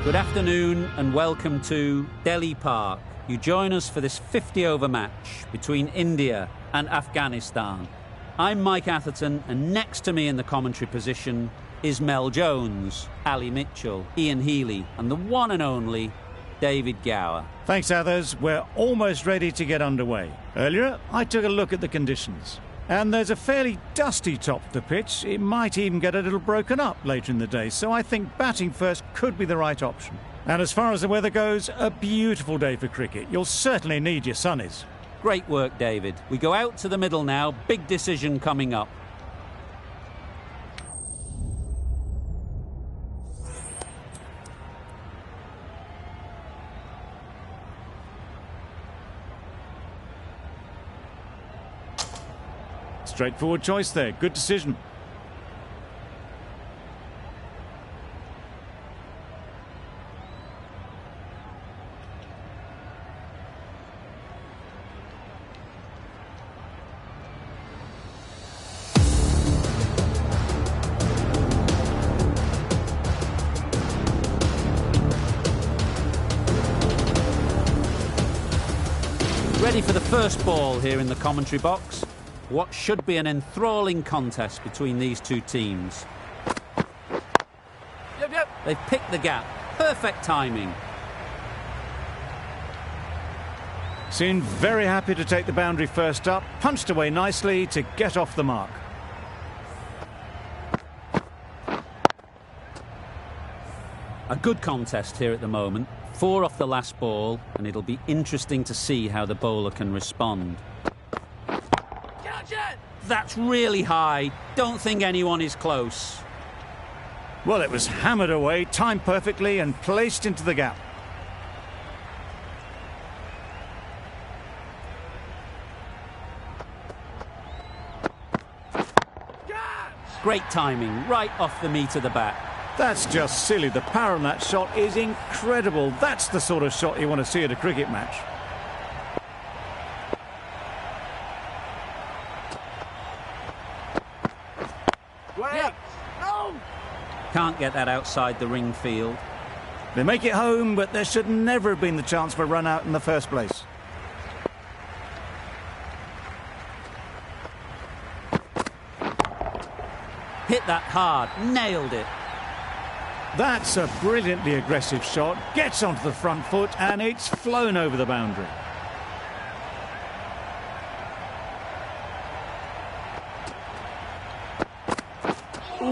Good afternoon and welcome to Delhi Park. You join us for this 50-over match between India and Afghanistan. I'm Mike Atherton, and next to me in the commentary position is Mel Jones, Ali Mitchell, Ian Healy, and the one and only David Gower. Thanks, Athers. We're almost ready to get underway. Earlier, I took a look at the conditions. And there's a fairly dusty top of the pitch. It might even get a little broken up later in the day, so I think batting first could be the right option. And as far as the weather goes, a beautiful day for cricket. You'll certainly need your sunnies. Great work, David. We go out to the middle now. Big decision coming up. Straightforward choice there. Good decision. Ready for the first ball here in the commentary box. What should be an enthralling contest between these two teams. They've picked the gap. Perfect timing. Seemed very happy to take the boundary first up. Punched away nicely to get off the mark. A good contest here at the moment. 4 off the last ball, and it'll be interesting to see how the bowler can respond. That's really high. Don't think anyone is close. Well, it was hammered away, timed perfectly and placed into the gap. Great timing, right off the meat of the bat. That's just silly. The power on that shot is incredible. That's the sort of shot you want to see at a cricket match. Can't get that outside the ring field. They make it home, but there should never have been the chance for a run out in the first place. Hit that hard, nailed it. That's a brilliantly aggressive shot. Gets onto the front foot and it's flown over the boundary.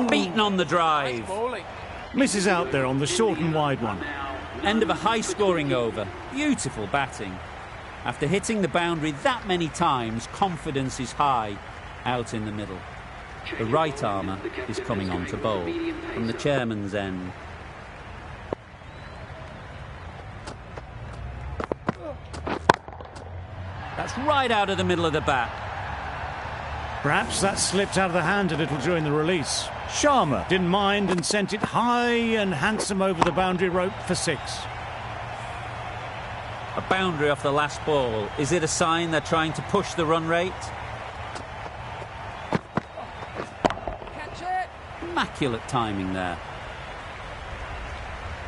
Beaten on the drive. Misses out there on the short and wide one. End of a high-scoring over. Beautiful batting. After hitting the boundary that many times, confidence is high out in the middle. The right armour is coming on to bowl from the chairman's end. That's right out of the middle of the bat. Perhaps that slipped out of the hand a little during the release. Sharma didn't mind and sent it high and handsome over the boundary rope for 6. A boundary off the last ball. Is it a sign they're trying to push the run rate? Catch it! Immaculate timing there.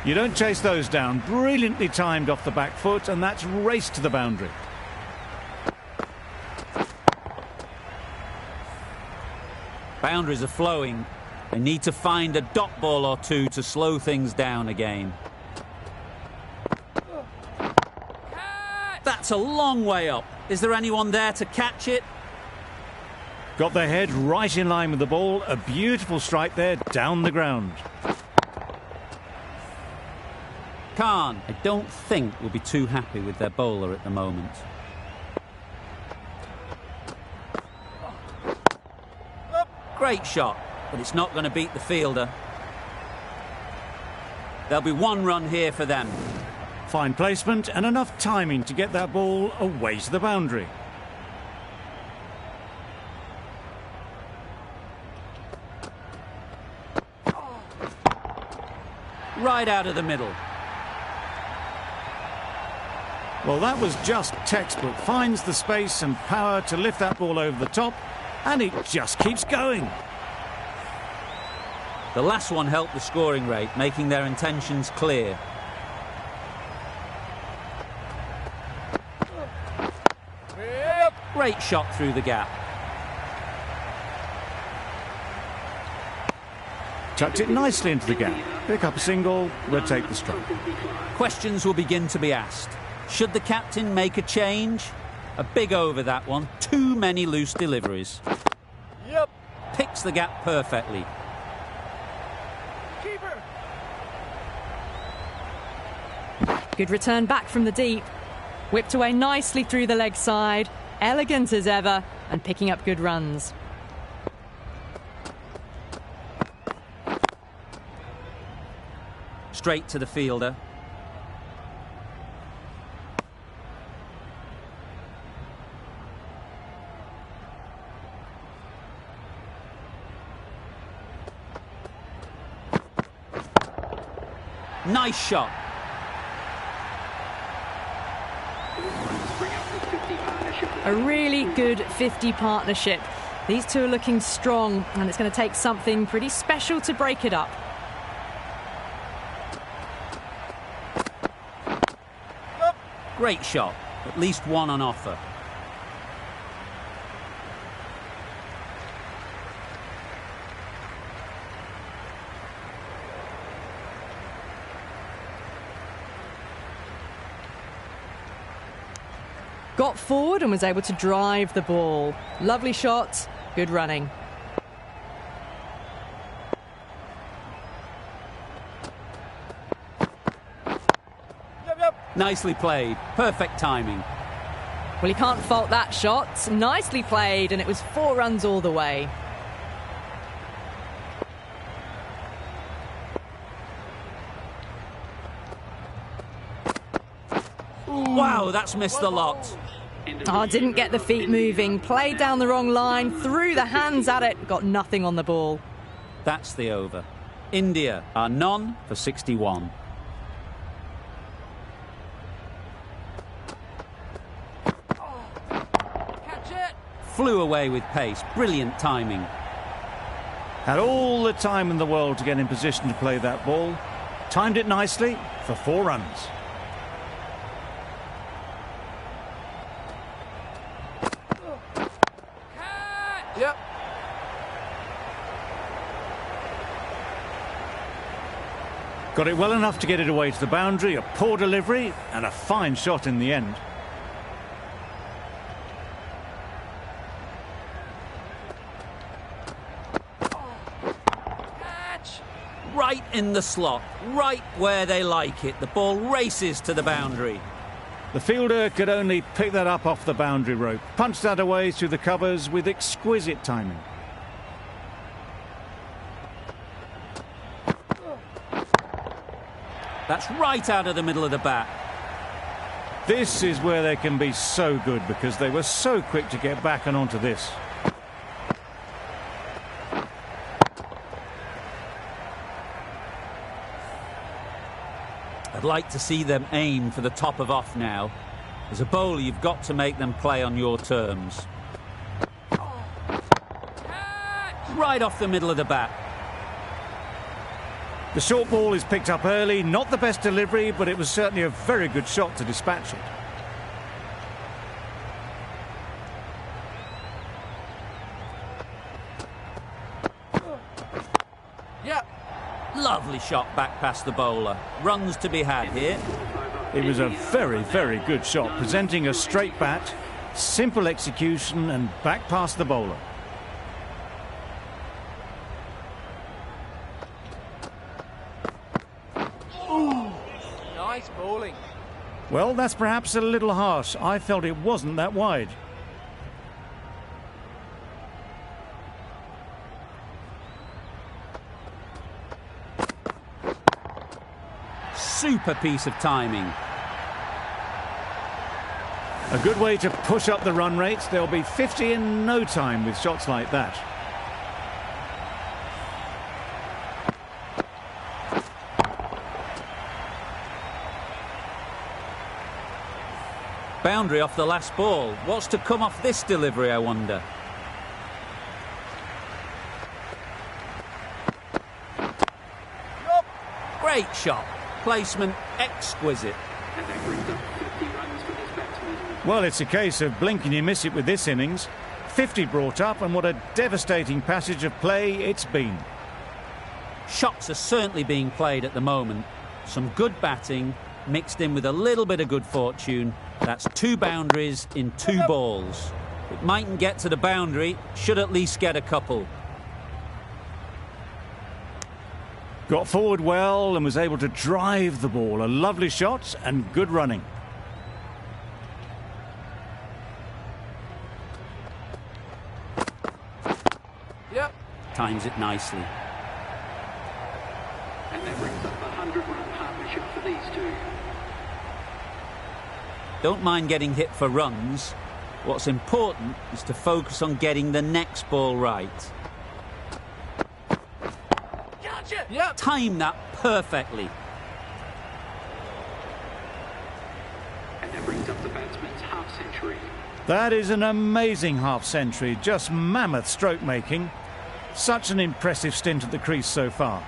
You don't chase those down. Brilliantly timed off the back foot, and that's raced to the boundary. Boundaries are flowing. They need to find a dot ball or two to slow things down again. That's a long way up. Is there anyone there to catch it? Got their head right in line with the ball. A beautiful strike there down the ground. Khan, I don't think, will be too happy with their bowler at the moment. Great shot, but it's not going to beat the fielder. There'll be 1 run here for them. Fine placement and enough timing to get that ball away to the boundary. Right out of the middle. Well, that was just textbook. Finds the space and power to lift that ball over the top, and it just keeps going. The last one helped the scoring rate, making their intentions clear. Great shot through the gap. Tucked it nicely into the gap. Pick up a single, rotate the stroke. Questions will begin to be asked. Should the captain make a change? A big over, that one. Too many loose deliveries. Yep. Picks the gap perfectly. Keeper. Good return back from the deep. Whipped away nicely through the leg side. Elegant as ever, and picking up good runs. Straight to the fielder. Nice shot. A really good 50 partnership. These two are looking strong, and it's going to take something pretty special to break it up. Great shot. At least one on offer. Got forward and was able to drive the ball. Lovely shot, good running. Nicely played. Perfect timing. Well, you can't fault that shot. Nicely played, and it was 4 runs all the way. Wow, that's missed the lot. Oh, didn't get the feet moving. Played down the wrong line, threw the hands at it, got nothing on the ball. That's the over. India are none for 61. Catch it. Flew away with pace. Brilliant timing. Had all the time in the world to get in position to play that ball. Timed it nicely for 4 runs. Yep. Got it well enough to get it away to the boundary. A poor delivery and a fine shot in the end. Catch. Right in the slot. Right where they like it. The ball races to the boundary. The fielder could only pick that up off the boundary rope. Punched that away through the covers with exquisite timing. That's right out of the middle of the bat. This is where they can be so good because they were so quick to get back and onto this. I'd like to see them aim for the top of off now. As a bowler, you've got to make them play on your terms. Right off the middle of the bat. The short ball is picked up early. Not the best delivery, but it was certainly a very good shot to dispatch it. Yep. Lovely shot back past the bowler. Runs to be had here. It was a very, very good shot, presenting a straight bat, simple execution and back past the bowler. Nice bowling. Well, that's perhaps a little harsh. I felt it wasn't that wide. Super piece of timing. A good way to push up the run rate. They'll be 50 in no time with shots like that. Boundary off the last ball. What's to come off this delivery, I wonder? Great shot. Placement exquisite. And that brings up 50 runs for this batsman. Well, it's a case of blink and you miss it with this innings. 50 brought up, and what a devastating passage of play it's been. Shots are certainly being played at the moment. Some good batting mixed in with a little bit of good fortune. That's 2 boundaries in 2 balls. It mightn't get to the boundary, should at least get a couple. Got forward well and was able to drive the ball. A lovely shot and good running. Yep. Times it nicely. And that brings up a 100-run partnership for these two. Don't mind getting hit for runs. What's important is to focus on getting the next ball right. Gotcha. Yep. Time that perfectly. And that brings up the batsman's half-century. That is an amazing half-century. Just mammoth stroke making. Such an impressive stint at the crease so far.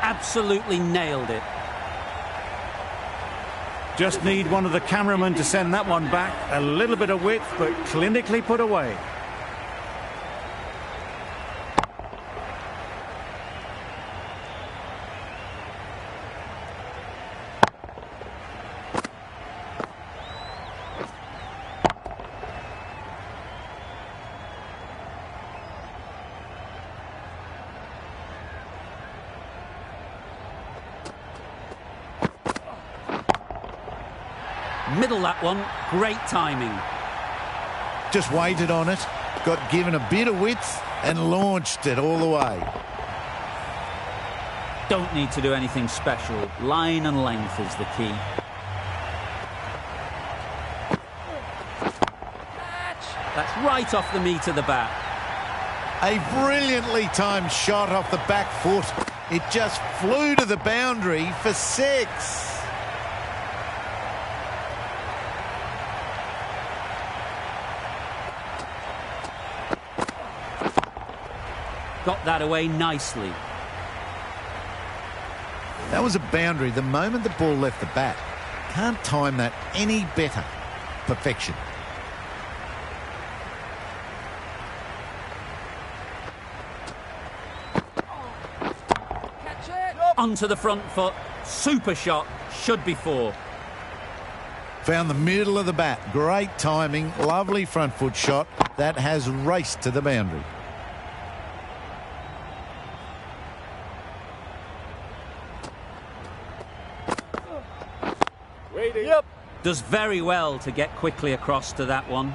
Absolutely nailed it. Just need one of the cameramen to send that one back. A little bit of width, but clinically put away. Middle that one, great timing. Just waited on it, got given a bit of width and launched it all the way. Don't need to do anything special. Line and length is the key. That's right off the meat of the bat. A brilliantly timed shot off the back foot. It just flew to the boundary for 6. Got that away nicely. That was a boundary the moment the ball left the bat. Can't time that any better. Perfection. Catch it. Onto the front foot. Super shot. Should be 4. Found the middle of the bat. Great timing. Lovely front foot shot. That has raced to the boundary. Yep. Does very well to get quickly across to that one.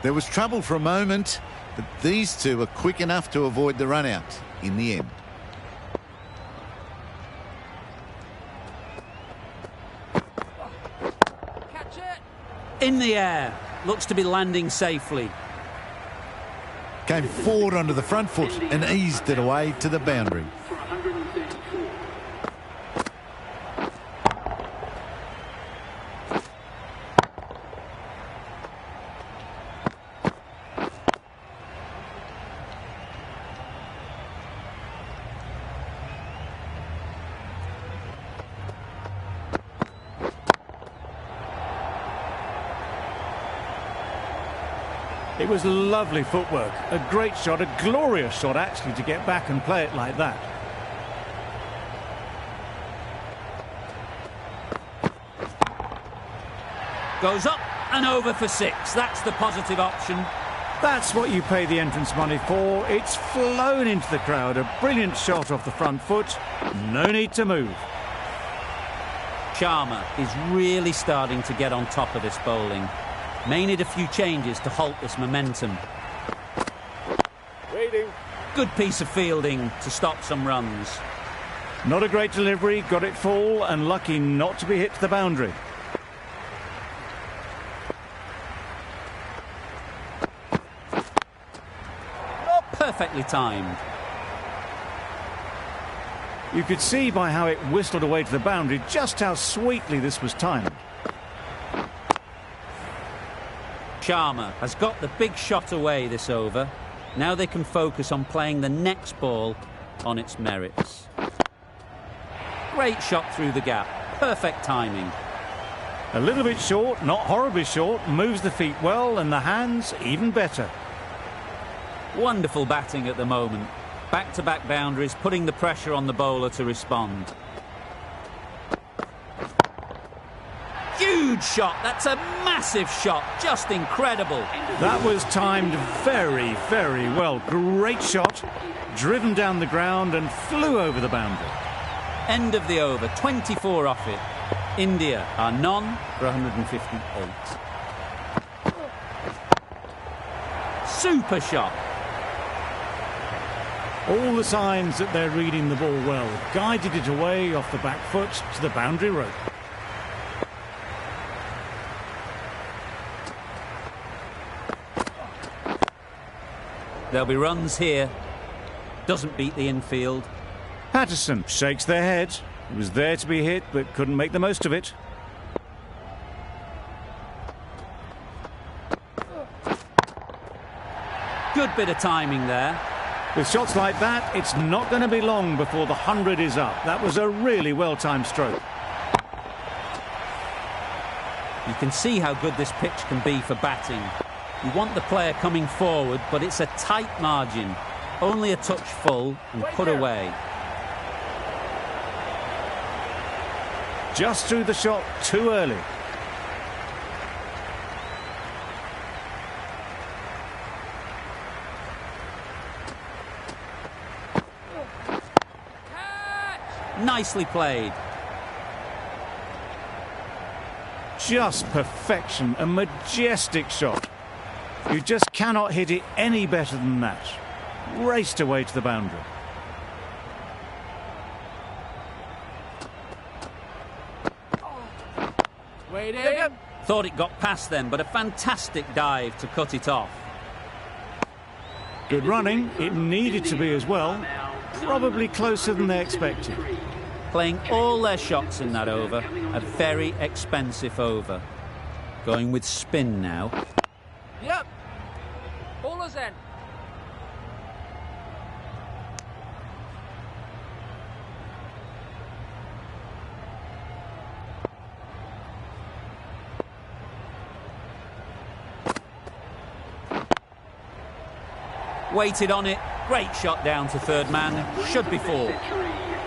There was trouble for a moment, but these two were quick enough to avoid the run out in the end. Catch it. In the air. Looks to be landing safely. Came forward onto the front foot and eased it away to the boundary. For 134. It was lovely footwork. A great shot, a glorious shot actually, to get back and play it like that. Goes up and over for 6. That's the positive option. That's what you pay the entrance money for. It's flown into the crowd. A brilliant shot off the front foot. No need to move. Sharma is really starting to get on top of this bowling. May need a few changes to halt this momentum. Waiting. Good piece of fielding to stop some runs. Not a great delivery, got it full and lucky not to be hit to the boundary. Perfectly timed. You could see by how it whistled away to the boundary just how sweetly this was timed. Sharma has got the big shot away this over. Now they can focus on playing the next ball on its merits. Great shot through the gap. Perfect timing. A little bit short, not horribly short, moves the feet well and the hands even better. Wonderful batting at the moment. Back-to-back boundaries, putting the pressure on the bowler to respond. Huge shot. That's a massive shot. Just incredible. That was timed very, very well. Great shot, driven down the ground and flew over the boundary. End of the over. 24 off it. India are none for 158. Super shot. All the signs that they're reading the ball well. Guided it away off the back foot to the boundary rope. There'll be runs here. Doesn't beat the infield. Patterson shakes their head. It was there to be hit, but couldn't make the most of it. Good bit of timing there. With shots like that, it's not going to be long before the 100 is up. That was a really well-timed stroke. You can see how good this pitch can be for batting. You want the player coming forward, but it's a tight margin. Only a touch full and put away. Just threw the shot too early. Nicely played. Just perfection, a majestic shot. You just cannot hit it any better than that. Raced away to the boundary. Waiting. Thought it got past them, but a fantastic dive to cut it off. Good running. It needed to be as well. Probably closer than they expected. Playing all their shots in that over. A very expensive over. Going with spin now. Yep. Bowler's end. Waited on it. Great shot down to third man. Should be four.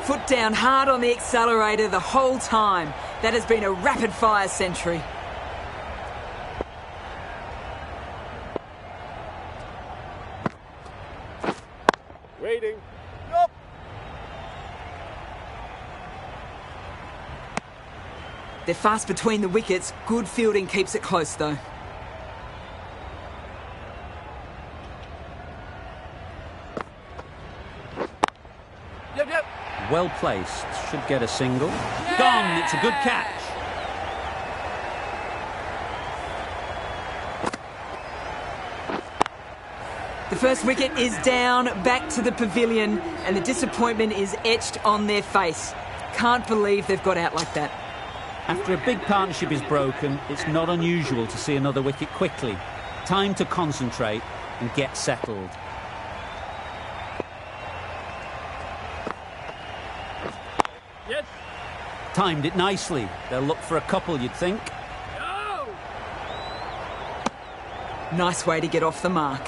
Foot down hard on the accelerator the whole time. That has been a rapid-fire century. Waiting. Yup. They're fast between the wickets. Good fielding keeps it close, though. Yep. Well placed. Should get a single. Gone. It's a good catch. The first wicket is down, back to the pavilion, and the disappointment is etched on their face. Can't believe they've got out like that. After a big partnership is broken, it's not unusual to see another wicket quickly. Time to concentrate and get settled. Yes. Timed it nicely. They'll look for a couple, you'd think. Go. Nice way to get off the mark.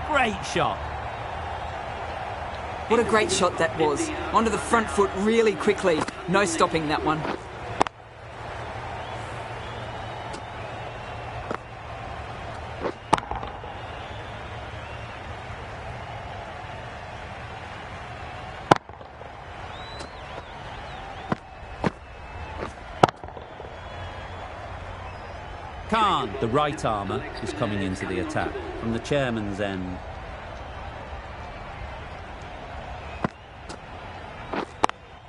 Great shot. What a great shot that was. Onto the front foot really quickly. No stopping that one. Khan, the right armour, is coming into the attack from the chairman's end.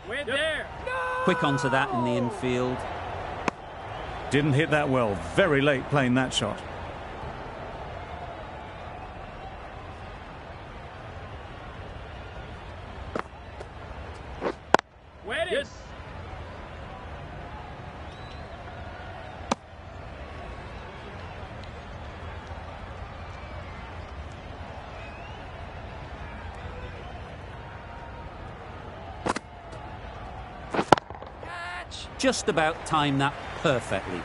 We're there. Quick onto that in the infield. Didn't hit that well. Very late playing that shot. just about timed that perfectly.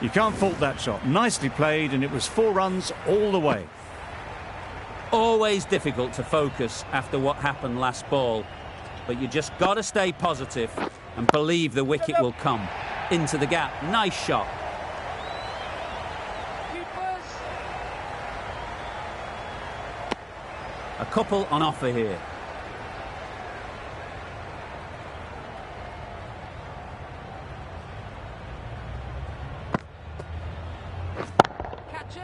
You can't fault that shot. Nicely played, and it was 4 runs all the way. Always difficult to focus after what happened last ball, but you just got to stay positive and believe the wicket will come. Into the gap. Nice shot. A couple on offer here. Catch it.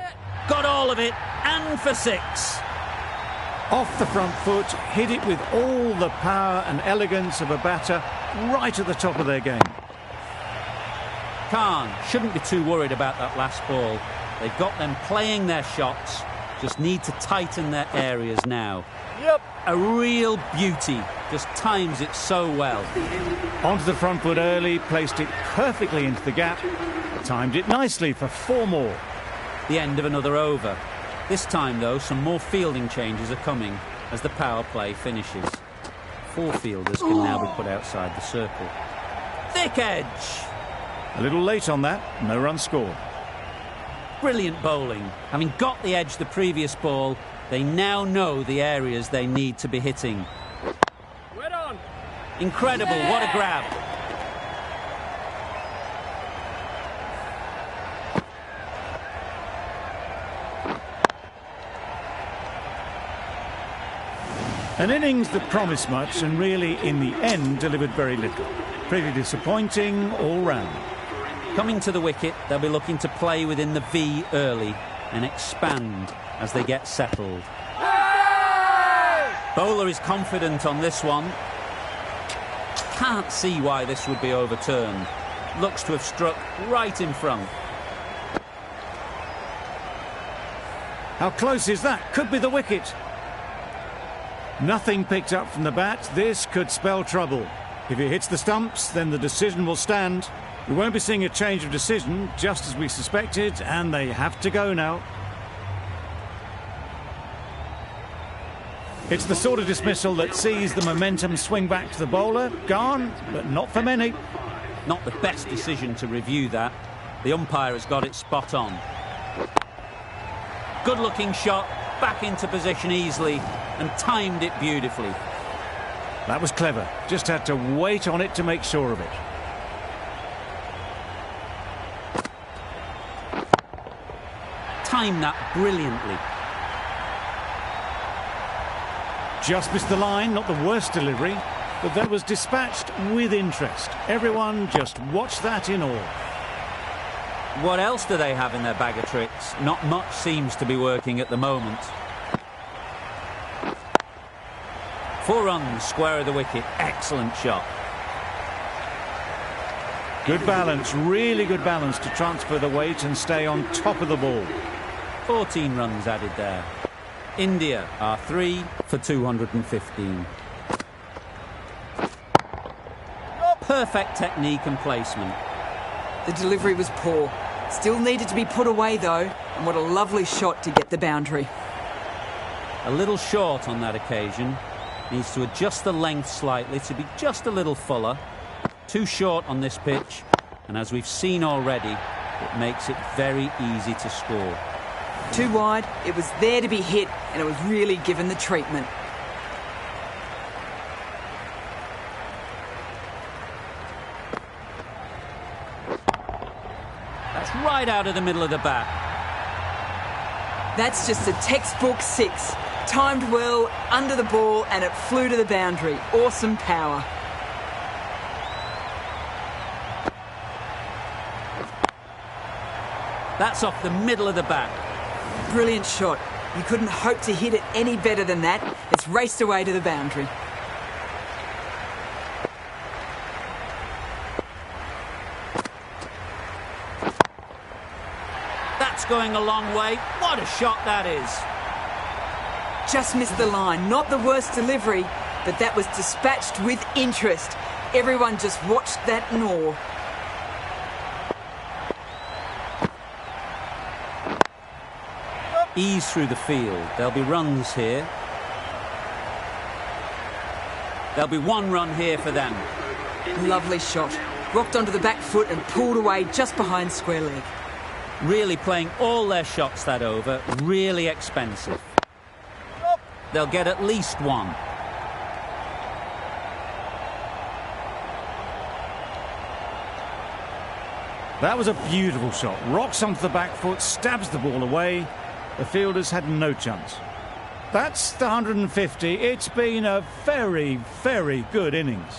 Got all of it, and for 6. Off the front foot, hit it with all the power and elegance of a batter, right at the top of their game. Khan shouldn't be too worried about that last ball. They've got them playing their shots, just need to tighten their areas now. Yep. A real beauty, just times it so well. Onto the front foot early, placed it perfectly into the gap, timed it nicely for 4 more. The end of another over. This time, though, some more fielding changes are coming as the power play finishes. 4 fielders can now be put outside the circle. Thick edge! A little late on that, no run scored. Brilliant bowling. Having got the edge the previous ball, they now know the areas they need to be hitting. Wet on. Incredible, what a grab. An innings that promised much and really, in the end, delivered very little. Pretty disappointing all round. Coming to the wicket, they'll be looking to play within the V early and expand as they get settled. Bowler is confident on this one. Can't see why this would be overturned. Looks to have struck right in front. How close is that? Could be the wicket. Nothing picked up from the bat. This could spell trouble. If it hits the stumps, then the decision will stand. We won't be seeing a change of decision, just as we suspected, and they have to go now. It's the sort of dismissal that sees the momentum swing back to the bowler. Gone, but not for many. Not the best decision to review that. The umpire has got it spot on. Good-looking shot, back into position easily, and timed it beautifully. That was clever. Just had to wait on it to make sure of it. Timed that brilliantly. Just missed the line, not the worst delivery, but that was dispatched with interest. Everyone just watched that in awe. What else do they have in their bag of tricks? Not much seems to be working at the moment. 4 runs, square of the wicket. Excellent shot. Good balance, really good balance to transfer the weight and stay on top of the ball. 14 runs added there. India are 3 for 215. Perfect technique and placement. The delivery was poor. Still needed to be put away, though. And what a lovely shot to get the boundary. A little short on that occasion. Needs to adjust the length slightly to be just a little fuller. Too short on this pitch. And as we've seen already, it makes it very easy to score. Too wide, it was there to be hit, and it was really given the treatment. That's right out of the middle of the bat. That's just a textbook 6. Timed well, under the ball, and it flew to the boundary. Awesome power. That's off the middle of the bat. Brilliant shot. You couldn't hope to hit it any better than that. It's raced away to the boundary. That's going a long way. What a shot that is. Just missed the line. Not the worst delivery, but that was dispatched with interest. Everyone just watched that in awe. Ease through the field. There'll be runs here. There'll be 1 run here for them. Lovely shot. Rocked onto the back foot and pulled away just behind square leg. Really playing all their shots that over. Really expensive. They'll get at least one. That was a beautiful shot. Rocks onto the back foot, stabs the ball away. The fielders had no chance. That's the 150. It's been a very, very good innings.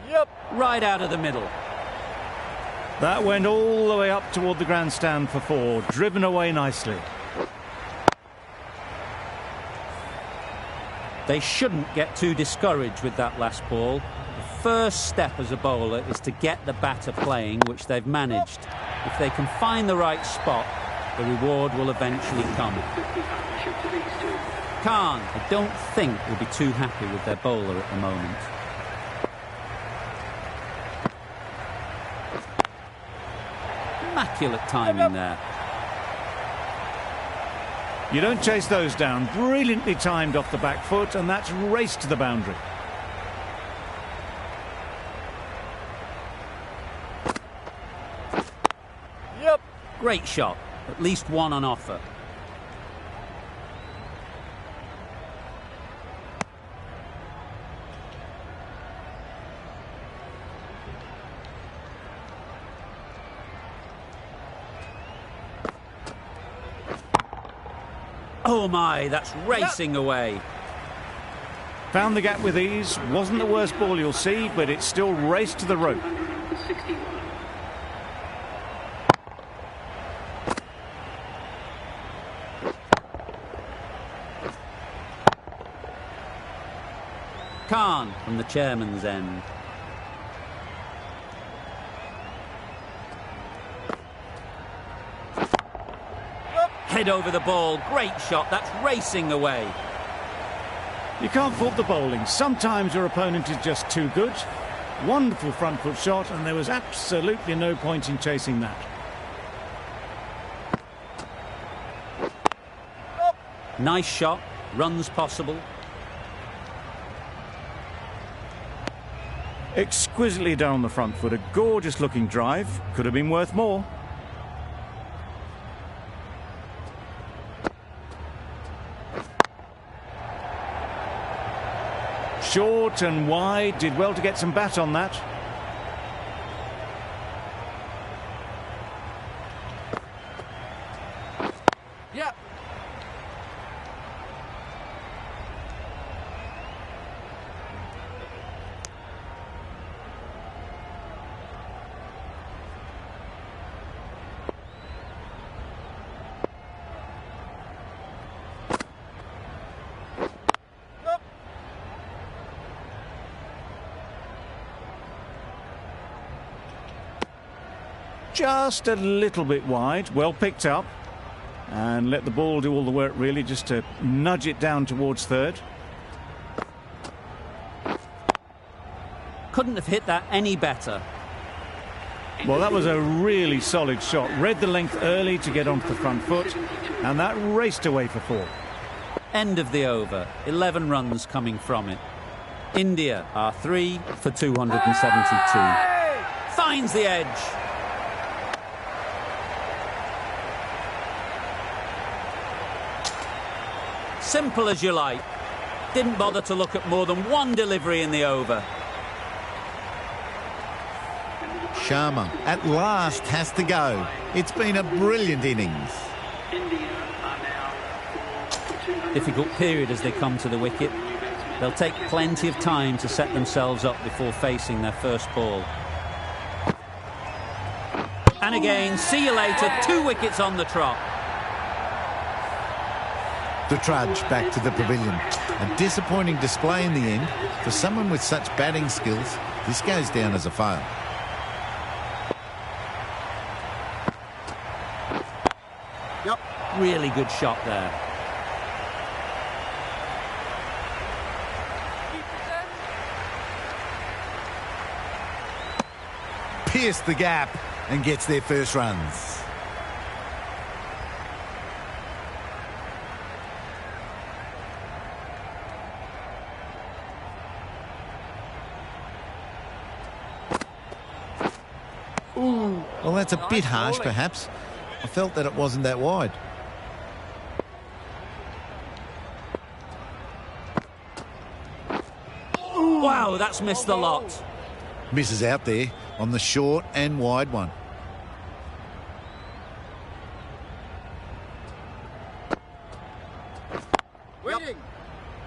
Yep, right out of the middle. That went all the way up toward the grandstand for 4, driven away nicely. They shouldn't get too discouraged with that last ball. The first step as a bowler is to get the batter playing, which they've managed. If they can find the right spot, the reward will eventually come. Khan, I don't think, will be too happy with their bowler at the moment. Immaculate timing there. You don't chase those down. Brilliantly timed off the back foot, and that's raced to the boundary. Yep. Great shot. At least one on offer. Oh my, that's racing away. Found the gap with ease. Wasn't the worst ball you'll see, but it still raced to the rope. 61. Khan from the chairman's end. Head over the ball. Great shot. That's racing away. You can't fault the bowling. Sometimes your opponent is just too good. Wonderful front foot shot, and there was absolutely no point in chasing that. Nice shot. Runs possible. Exquisitely down the front foot. A gorgeous looking drive. Could have been worth more. Short and wide, did well to get some bat on that. Yep. Just a little bit wide, well picked up, and let the ball do all the work really, just to nudge it down towards third. Couldn't have hit that any better. Well, that was a really solid shot. Read the length early to get onto the front foot, and that raced away for 4. End of the over. 11 runs coming from it. India are 3 for 272. Finds the edge. Simple as you like. Didn't bother to look at more than one delivery in the over. Sharma at last has to go. It's been a brilliant innings. India are now 4 for 200. Difficult period as they come to the wicket. They'll take plenty of time to set themselves up before facing their first ball. And again, see you later. 2 wickets on the trot. The trudge back to the pavilion. A disappointing display in the end. For someone with such batting skills, this goes down as a fail. Yep. Really good shot there. Pierced the gap and gets their first runs. Well, that's a bit harsh, perhaps. I felt that it wasn't that wide. Wow, that's missed the lot. Misses out there on the short and wide one. Winning.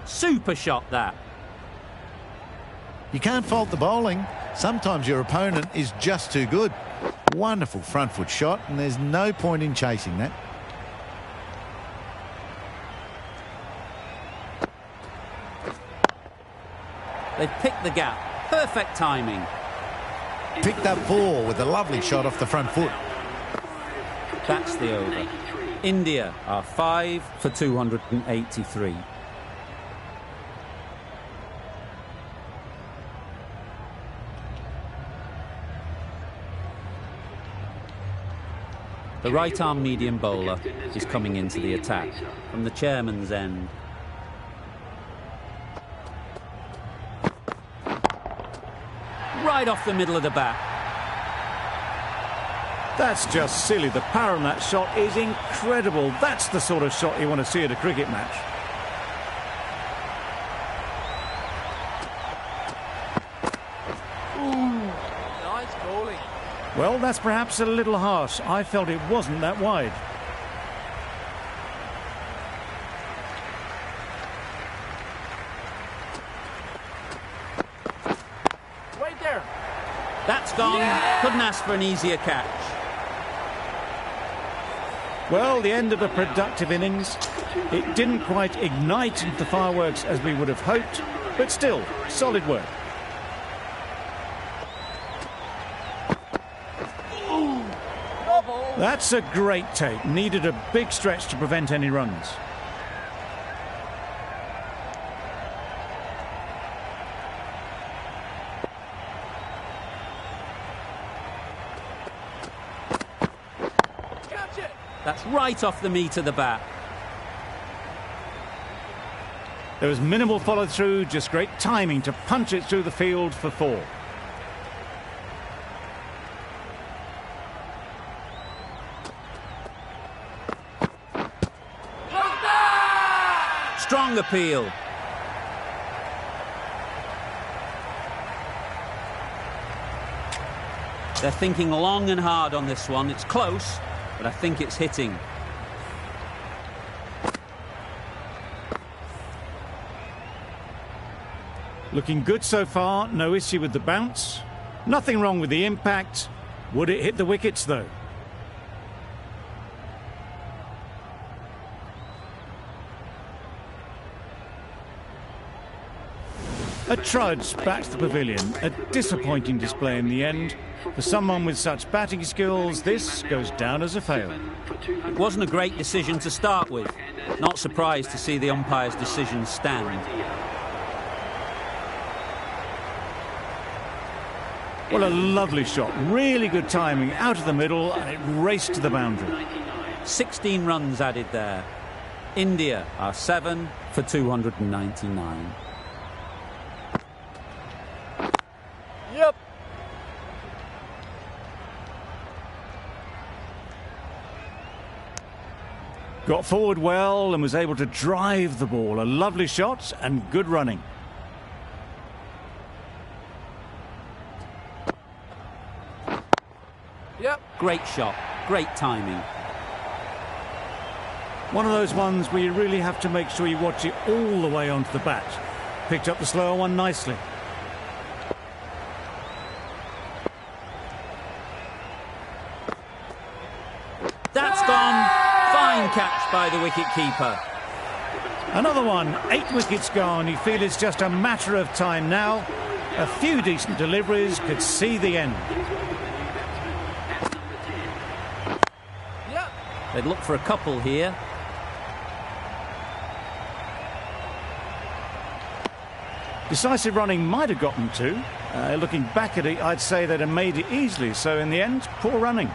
Super shot, that. You can't fault the bowling. Sometimes your opponent is just too good. Wonderful front foot shot, and there's no point in chasing that. They've picked the gap. Perfect timing. Picked up 4 with a lovely shot off the front foot. That's the over. India are 5 for 283. The right-arm medium bowler is coming into the attack from the chairman's end. Right off the middle of the bat. That's just silly. The power on that shot is incredible. That's the sort of shot you want to see at a cricket match. Nice bowling. Well, that's perhaps a little harsh. I felt it wasn't that wide. Wait there. That's gone. Yeah! Couldn't ask for an easier catch. Well, the end of a productive innings. It didn't quite ignite into the fireworks as we would have hoped, but still, solid work. That's a great take. Needed a big stretch to prevent any runs. Catch it. That's right off the meat of the bat. There was minimal follow-through, just great timing to punch it through the field for 4. Strong appeal. They're thinking long and hard on this one. It's close, but I think it's hitting. Looking good so far, no issue with the bounce. Nothing wrong with the impact. Would it hit the wickets though? A trudge back to the pavilion. A disappointing display in the end. For someone with such batting skills, this goes down as a fail. It wasn't a great decision to start with. Not surprised to see the umpire's decision stand. Well, a lovely shot. Really good timing. Out of the middle, and it raced to the boundary. 16 runs added there. India are 7 for 299. Yep. Got forward well and was able to drive the ball. A lovely shot and good running. Yep. Great shot. Great timing. One of those ones where you really have to make sure you watch it all the way onto the bat. Picked up the slower one nicely. That's gone. Fine catch by the wicket-keeper. Another one. 8 wickets gone. You feel it's just a matter of time now. A few decent deliveries could see the end. Yep. They'd look for a couple here. Decisive running might have gotten 2. Looking back at it, I'd say they'd have made it easily. So in the end, poor running.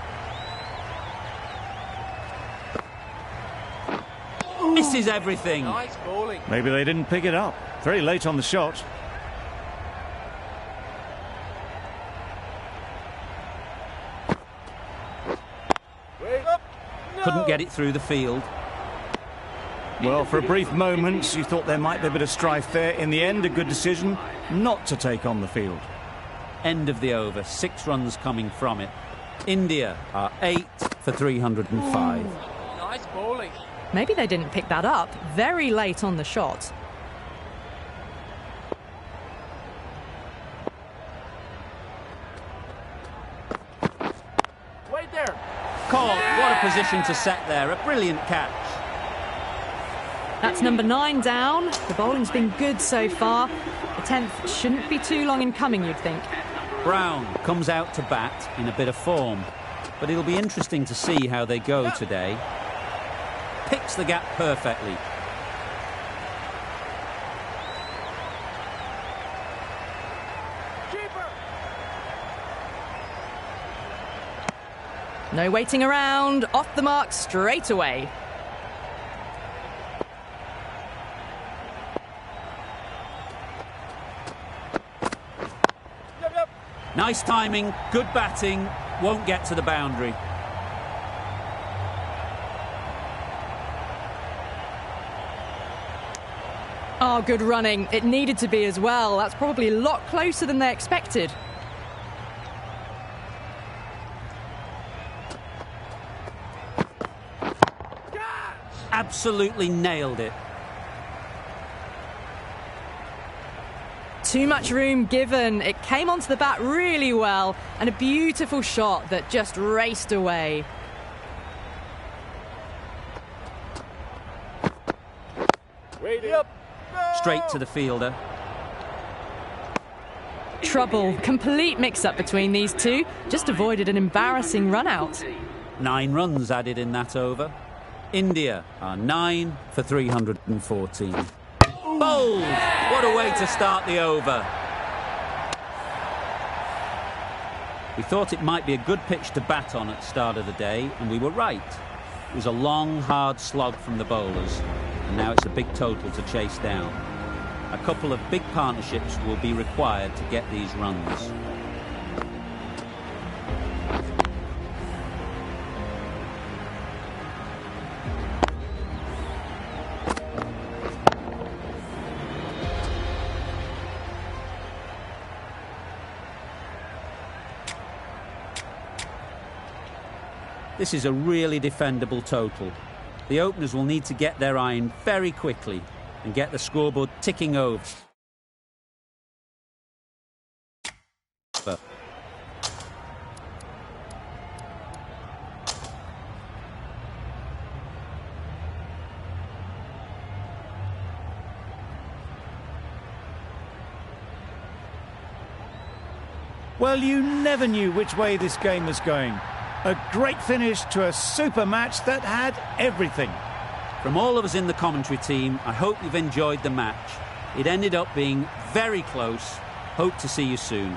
Misses everything. Nice bowling. Maybe they didn't pick it up. Very late on the shot. couldn't get it through the field. Well, for a brief moment, you thought there might be a bit of strife there. In the end, a good decision not to take on the field. End of the over, 6 runs coming from it. India are 8 for 305. Nice bowling. Maybe they didn't pick that up very late on the shot. Wait there. Caught, what a position to set there, a brilliant catch. That's number 9 down. The bowling's been good so far. The 10th shouldn't be too long in coming, you'd think. Brown comes out to bat in a bit of form, but it'll be interesting to see how they go today. Picks the gap perfectly. Keeper. No waiting around. Off the mark straight away. Yep. Nice timing, good batting, won't get to the boundary. Oh, good running. It needed to be as well. That's probably a lot closer than they expected. Absolutely nailed it. Too much room given. It came onto the bat really well, and a beautiful shot that just raced away. Wait. Yep. Straight to the fielder. Trouble. Complete mix-up between these two. Just avoided an embarrassing run-out. 9 runs added in that over. India are 9 for 314. Bowled! What a way to start the over. We thought it might be a good pitch to bat on at the start of the day, and we were right. It was a long, hard slog from the bowlers, and now it's a big total to chase down. A couple of big partnerships will be required to get these runs. This is a really defendable total. The openers will need to get their iron very quickly and get the scoreboard ticking over. Well, you never knew which way this game was going. A great finish to a super match that had everything. From all of us in the commentary team, I hope you've enjoyed the match. It ended up being very close. Hope to see you soon.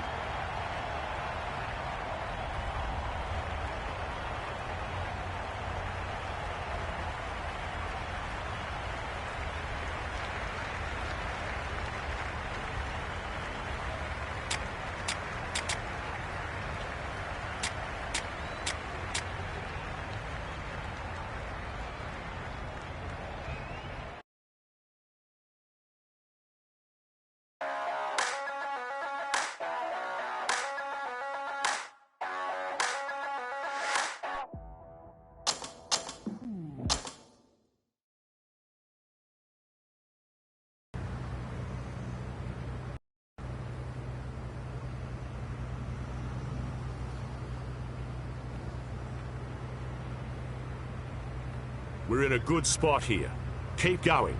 We're in a good spot here. Keep going.